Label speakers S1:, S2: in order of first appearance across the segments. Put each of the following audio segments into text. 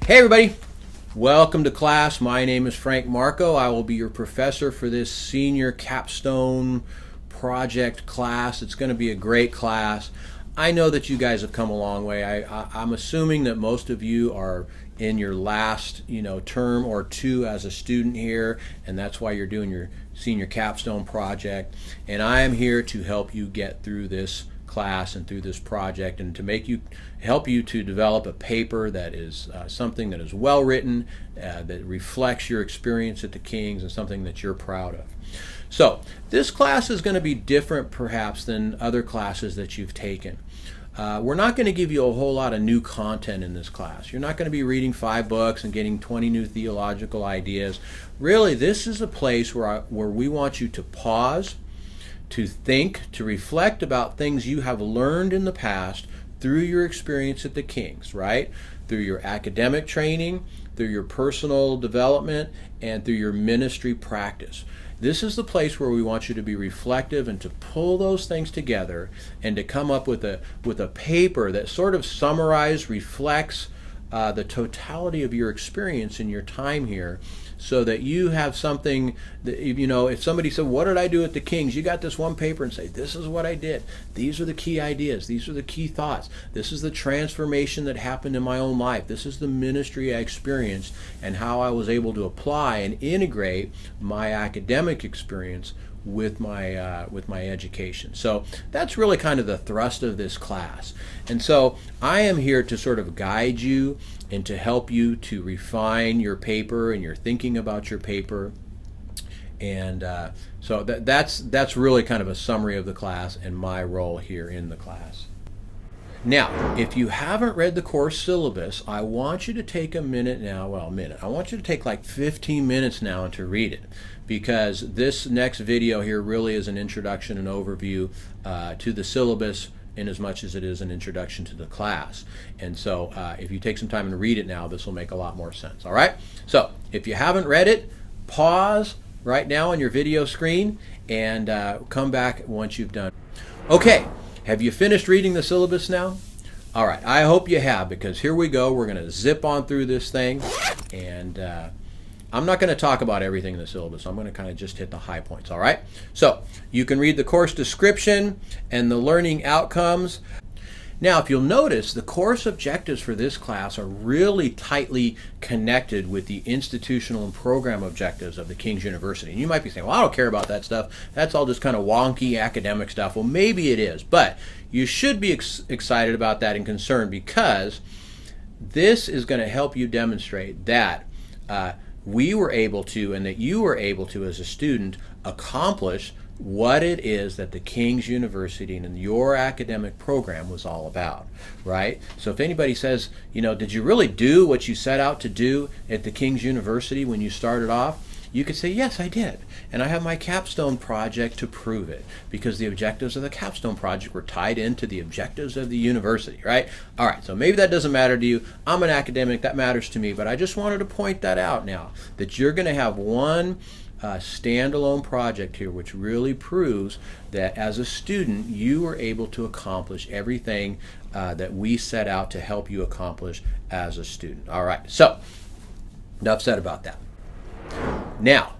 S1: Hey everybody, welcome to class. My name is Frank Marco. I will be your professor for this senior capstone project class. It's going to be a great class. I know that you guys have come a long way. I'm assuming that most of you are in your last term or two as a student here, and that's why you're doing your senior capstone project. And I am here to help you get through this class and through this project, and to help you to develop a paper that is something that is well written, that reflects your experience at the Kings, and something that you're proud of. So this class is going to be different perhaps than other classes that you've taken. We're not going to give you a whole lot of new content in this class. You're not going to be reading 5 books and getting 20 new theological ideas. Really, this is a place where we want you to pause, to think, to reflect about things you have learned in the past through your experience at the Kings, right? Through your academic training, through your personal development, and through your ministry practice. This is the place where we want you to be reflective and to pull those things together and to come up with a paper that sort of summarizes, reflects the totality of your experience in your time here, so that you have something that, if somebody said, what did I do at the Kings? You got this one paper and say, this is what I did. These are the key ideas. These are the key thoughts. This is the transformation that happened in my own life. This is the ministry I experienced and how I was able to apply and integrate my academic experience with my education. So that's really kind of the thrust of this class. And so I am here to sort of guide you and to help you to refine your paper and your thinking about your paper. And so that's really kind of a summary of the class and my role here in the class. Now, if you haven't read the course syllabus, I want you to take a minute now, I want you to take like 15 minutes now and to read it, because this next video here really is an introduction and overview to the syllabus in as much as it is an introduction to the class. And so if you take some time and read it now, this will make a lot more sense, all right? So if you haven't read it, pause right now on your video screen and come back once you've done. Okay. Have you finished reading the syllabus now? All right, I hope you have, because here we go. We're going to zip on through this thing, and I'm not going to talk about everything in the syllabus. I'm going to kind of just hit the high points, all right? So you can read the course description and the learning outcomes. Now, if you'll notice, the course objectives for this class are really tightly connected with the institutional and program objectives of the King's University. And you might be saying, well, I don't care about that stuff. That's all just kind of wonky academic stuff. Well, maybe it is, but you should be excited about that and concerned, because this is going to help you demonstrate that we were able to, and that you were able to as a student, accomplish what it is that the King's University and your academic program was all about, right? So if anybody says, did you really do what you set out to do at the King's University when you started off? You could say, yes, I did. And I have my capstone project to prove it, because the objectives of the capstone project were tied into the objectives of the university, right? All right, so maybe that doesn't matter to you. I'm an academic, that matters to me, but I just wanted to point that out now, that you're going to have one standalone project here which really proves that as a student you were able to accomplish everything that we set out to help you accomplish as a student. All right, so enough said about that. Now,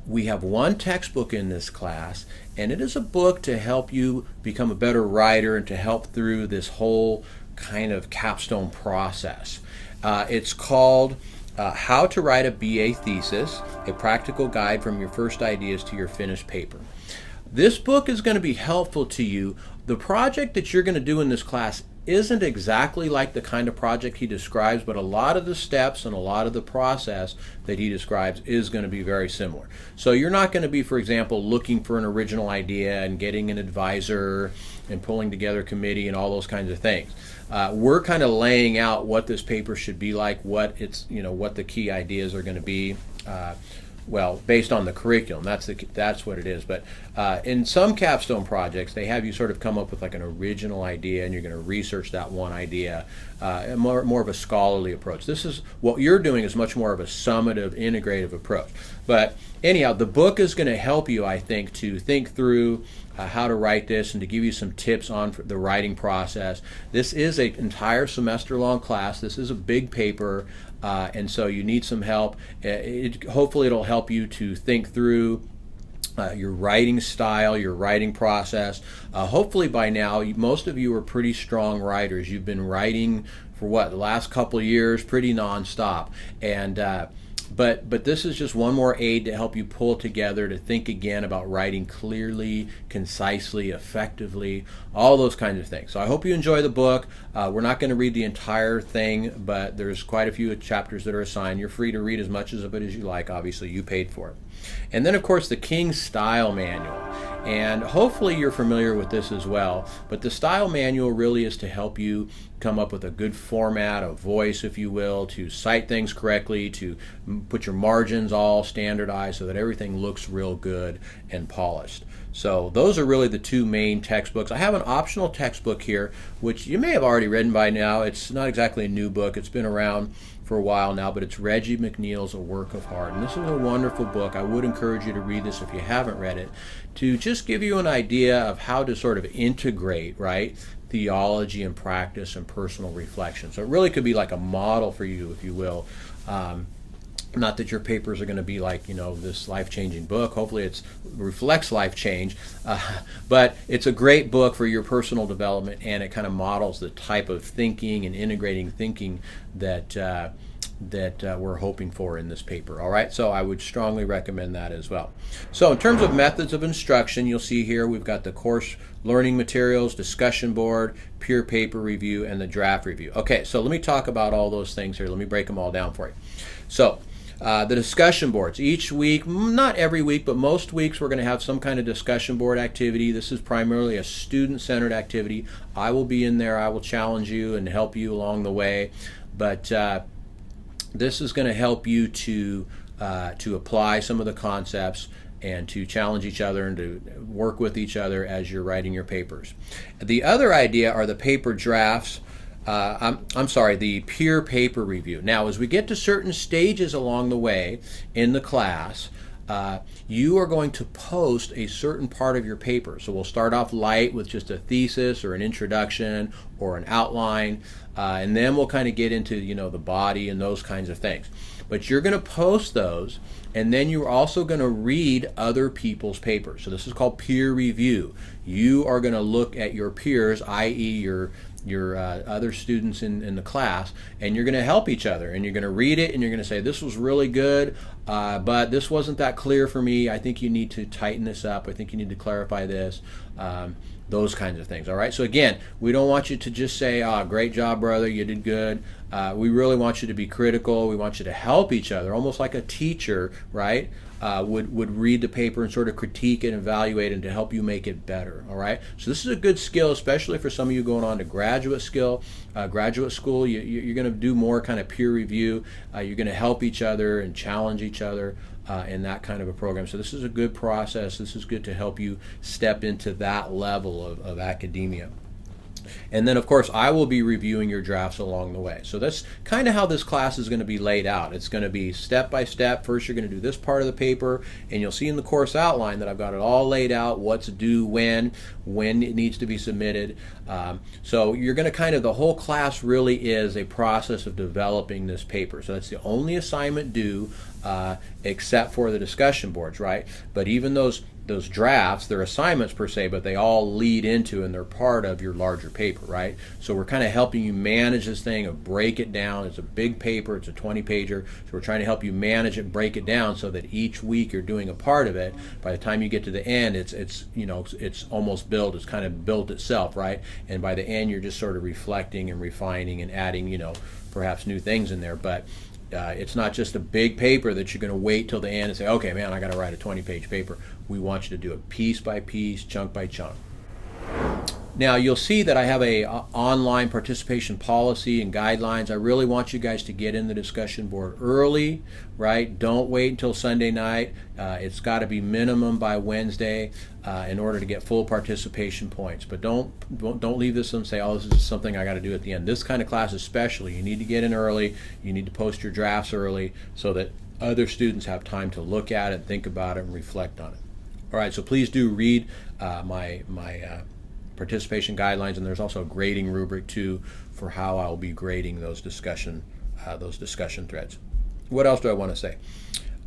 S1: we have one textbook in this class, and it is a book to help you become a better writer and to help through this whole kind of capstone process. It's called How to Write a BA Thesis, a practical guide from your first ideas to your finished paper. This book is going to be helpful to you. The project that you're going to do in this class isn't exactly like the kind of project he describes, but a lot of the steps and a lot of the process that he describes is going to be very similar. So you're not going to be, for example, looking for an original idea and getting an advisor and pulling together a committee and all those kinds of things. We're kind of laying out what this paper should be like, what the key ideas are going to be. well, based on the curriculum, that's what it is. But in some capstone projects, they have you sort of come up with like an original idea, and you're going to research that one idea. More of a scholarly approach. This is what you're doing is much more of a summative, integrative approach. But anyhow, the book is going to help you, I think, to think through how to write this and to give you some tips on the writing process. This is an entire semester-long class. This is a big paper. And so you need some help. Hopefully it'll help you to think through your writing style, your writing process. Hopefully by now, most of you are pretty strong writers. You've been writing for the last couple of years, pretty nonstop. And but this is just one more aid to help you pull together, to think again about writing clearly, concisely, effectively, all those kinds of things. So I hope you enjoy the book. We're not going to read the entire thing, but there's quite a few chapters that are assigned. You're free to read as much of it as you like. Obviously, you paid for it. And then, of course, the King's Style Manual. And hopefully you're familiar with this as well. But the Style Manual really is to help you come up with a good format, a voice, if you will, to cite things correctly, to put your margins all standardized so that everything looks real good and polished. So those are really the two main textbooks. I have an optional textbook here, which you may have already read by now. It's not exactly a new book. It's been around for a while now, but it's Reggie McNeil's A Work of Art. And this is a wonderful book. I would encourage you to read this if you haven't read it, to just give you an idea of how to sort of integrate, right, theology and practice and personal reflection. So it really could be like a model for you, if you will. Not that your papers are going to be like, this life-changing book. Hopefully it reflects life change. But it's a great book for your personal development, and it kind of models the type of thinking and integrating thinking that we're hoping for in this paper. All right, so I would strongly recommend that as well. So in terms of methods of instruction, you'll see here we've got the course learning materials, discussion board, peer paper review, and the draft review. Okay, so let me talk about all those things here. Let me break them all down for you. So the discussion boards. Each week, not every week, but most weeks we're going to have some kind of discussion board activity. This is primarily a student-centered activity. I will be in there. I will challenge you and help you along the way. But this is going to help you to apply some of the concepts and to challenge each other and to work with each other as you're writing your papers. The other idea are the paper drafts. I'm sorry, the peer paper review. Now, as we get to certain stages along the way in the class, you are going to post a certain part of your paper. So we'll start off light with just a thesis or an introduction or an outline, and then we'll kind of get into, the body and those kinds of things. But you're going to post those, and then you're also going to read other people's papers. So this is called peer review. You are going to look at your peers, i.e. your other students in the class, and you're going to help each other, and you're going to read it, and you're going to say, this was really good, but this wasn't that clear for me. I think you need to tighten this up. I think you need to clarify this. Those kinds of things. All right, so again, we don't want you to just say, great job, brother, you did good. We really want you to be critical. We want you to help each other, almost like a teacher, right, would read the paper and sort of critique it, evaluate it, to help you make it better. All right, so this is a good skill, especially for some of you going on to graduate school. You're going to do more kind of peer review. You're going to help each other and challenge each other in that kind of a program. So this is a good process. This is good to help you step into that level of academia. And then, of course, I will be reviewing your drafts along the way. So that's kind of how this class is going to be laid out. It's going to be step by step. First, you're going to do this part of the paper, and you'll see in the course outline that I've got it all laid out, what's due when it needs to be submitted. So you're going to the whole class really is a process of developing this paper. So that's the only assignment due except for the discussion boards, right? But even those drafts, they're assignments per se, but they all lead into and they're part of your larger paper, right? So we're kind of helping you manage this thing and break it down. It's a big paper, it's a 20-pager, so we're trying to help you manage it, break it down so that each week you're doing a part of it. By the time you get to the end, it's almost built, it's kind of built itself, right? And by the end, you're just sort of reflecting and refining and adding, perhaps new things in there. But it's not just a big paper that you're going to wait till the end and say, okay, man, I got to write a 20-page paper. We want you to do it piece by piece, chunk by chunk. Now you'll see that I have a online participation policy and guidelines. I really want you guys to get in the discussion board early, right? Don't wait until Sunday night. It's got to be minimum by Wednesday in order to get full participation points. But don't leave this and say, oh, this is something I got to do at the end. This kind of class especially, you need to get in early. You need to post your drafts early so that other students have time to look at it, think about it, and reflect on it. All right, so please do read my participation guidelines, and there's also a grading rubric too for how I'll be grading those discussion threads. What else do I want to say?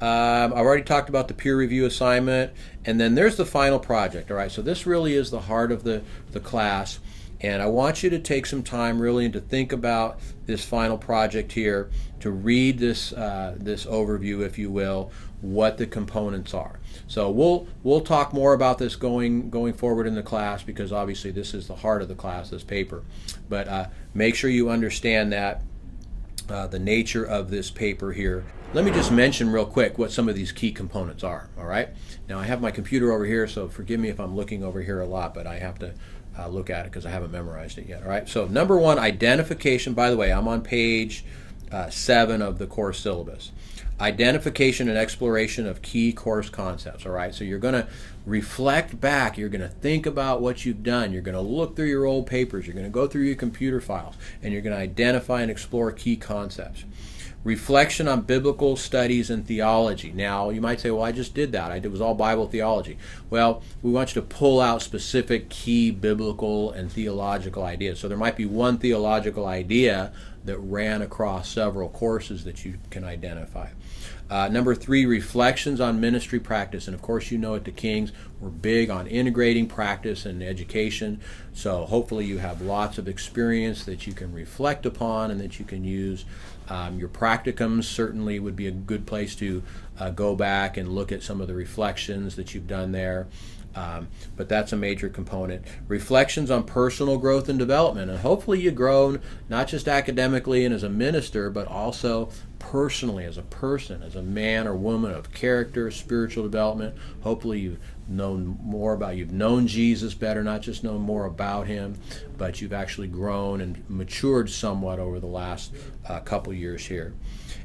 S1: I've already talked about the peer review assignment, and then there's the final project. All right, so this really is the heart of the class, and I want you to take some time really and to think about this final project here, to read this this overview, if you will, what the components are. So we'll talk more about this going forward in the class, because obviously this is the heart of the class, this paper. But make sure you understand that the nature of this paper here. Let me just mention real quick what some of these key components are. All right. Now I have my computer over here, so forgive me if I'm looking over here a lot, but I have to look at it because I haven't memorized it yet. All right. So number one, identification. By the way, I'm on page 7 of the course syllabus. Identification and exploration of key course concepts. All right, so you're going to reflect back, you're going to think about what you've done, you're going to look through your old papers, you're going to go through your computer files, and you're going to identify and explore key concepts. Reflection on biblical studies and theology. Now you might say, well, I just did that, it was all Bible theology. Well, we want you to pull out specific key biblical and theological ideas. So there might be one theological idea that ran across several courses that you can identify. Number 3, reflections on ministry practice. And of course, you know at the Kings, we're big on integrating practice and education. So hopefully you have lots of experience that you can reflect upon and that you can use. Your practicums certainly would be a good place to go back and look at some of the reflections that you've done there. But that's a major component. Reflections on personal growth and development, and hopefully you've grown not just academically and as a minister, but also personally as a person, as a man or woman of character, spiritual development. Hopefully you've known Jesus better, not just known more about him, but you've actually grown and matured somewhat over the last couple years here.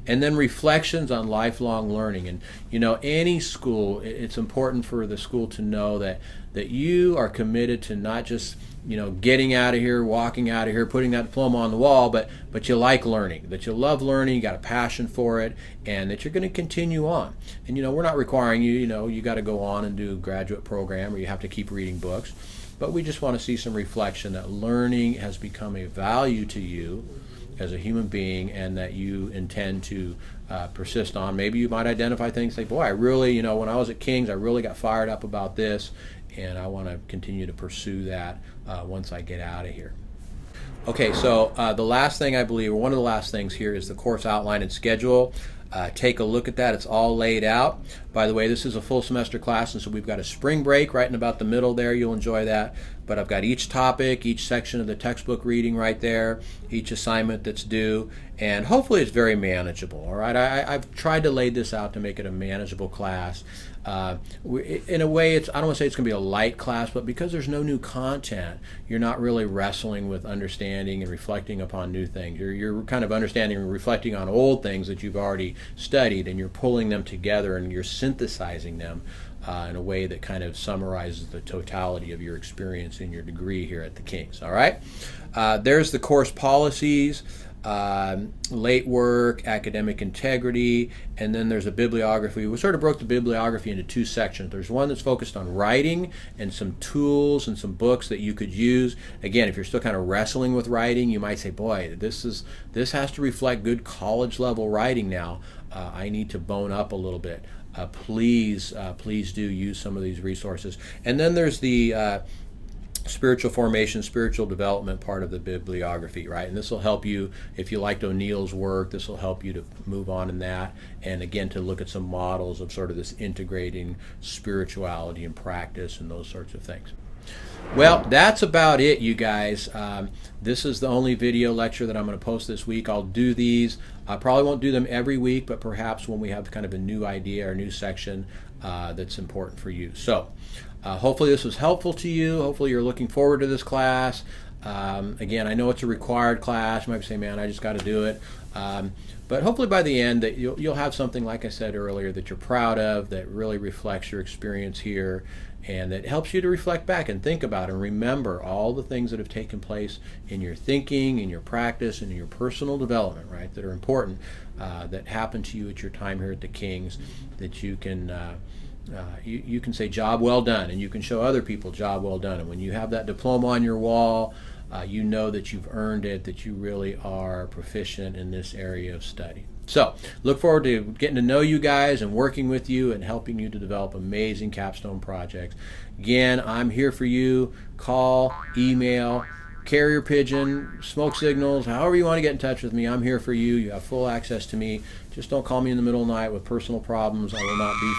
S1: And then reflections on lifelong learning. And you know, any school, it's important for the school to know that you are committed to not just, you know, getting out of here, walking out of here, putting that diploma on the wall, but you like learning, that you love learning, you got a passion for it, and that you're going to continue on. And you know, we're not requiring you, you know, you got to go on and do a graduate program or you have to keep reading books, but we just want to see some reflection that learning has become a value to you as a human being, and that you intend to persist on. Maybe you might identify things like, boy, I really, you know, when I was at King's, I really got fired up about this, and I want to continue to pursue that once I get out of here. Okay, so the last thing I believe, or one of the last things here, is the course outline and schedule. Take a look at that. It's all laid out. By the way, this is a full semester class, and so we've got a spring break right in about the middle there. You'll enjoy that. But I've got each topic, each section of the textbook reading right there, each assignment that's due, and hopefully it's very manageable. All right, I've tried to lay this out to make it a manageable class. In a way, I don't want to say it's going to be a light class, but because there's no new content, you're not really wrestling with understanding and reflecting upon new things. You're kind of understanding and reflecting on old things that you've already studied, and you're pulling them together and you're synthesizing them in a way that kind of summarizes the totality of your experience in your degree here at the Kings. All right, there's the course policies. Late work, academic integrity, and then there's a bibliography. We sort of broke the bibliography into 2 sections. There's one that's focused on writing and some tools and some books that you could use. Again, if you're still kind of wrestling with writing, you might say, boy, this has to reflect good college level writing now. I need to bone up a little bit. Please do use some of these resources. And then there's the spiritual formation, spiritual development part of the bibliography, right? And this will help you, if you liked O'Neill's work, this will help you to move on in that, and again to look at some models of sort of this integrating spirituality and practice and those sorts of things. Well, that's about it, you guys. This is the only video lecture that I'm going to post this week. I'll do these. I probably won't do them every week, but perhaps when we have kind of a new idea or new section that's important for you. So hopefully this was helpful to you. Hopefully you're looking forward to this class. Again, I know it's a required class. You might say, man, I just got to do it. But hopefully by the end that you'll have something, like I said earlier, that you're proud of, that really reflects your experience here, and that helps you to reflect back and think about and remember all the things that have taken place in your thinking, in your practice, and in your personal development, right, that are important, that happened to you at your time here at the Kings, that you can you can say job well done, and you can show other people job well done. And when you have that diploma on your wall, you know that you've earned it, that you really are proficient in this area of study. So look forward to getting to know you guys and working with you and helping you to develop amazing capstone projects. Again, I'm here for you. Call, email, carrier pigeon, smoke signals, however you want to get in touch with me. I'm here for you. You have full access to me. Just don't call me in the middle of the night with personal problems. I will not be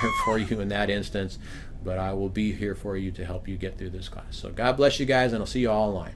S1: there for you in that instance, but I will be here for you to help you get through this class. So God bless you guys, and I'll see you all online.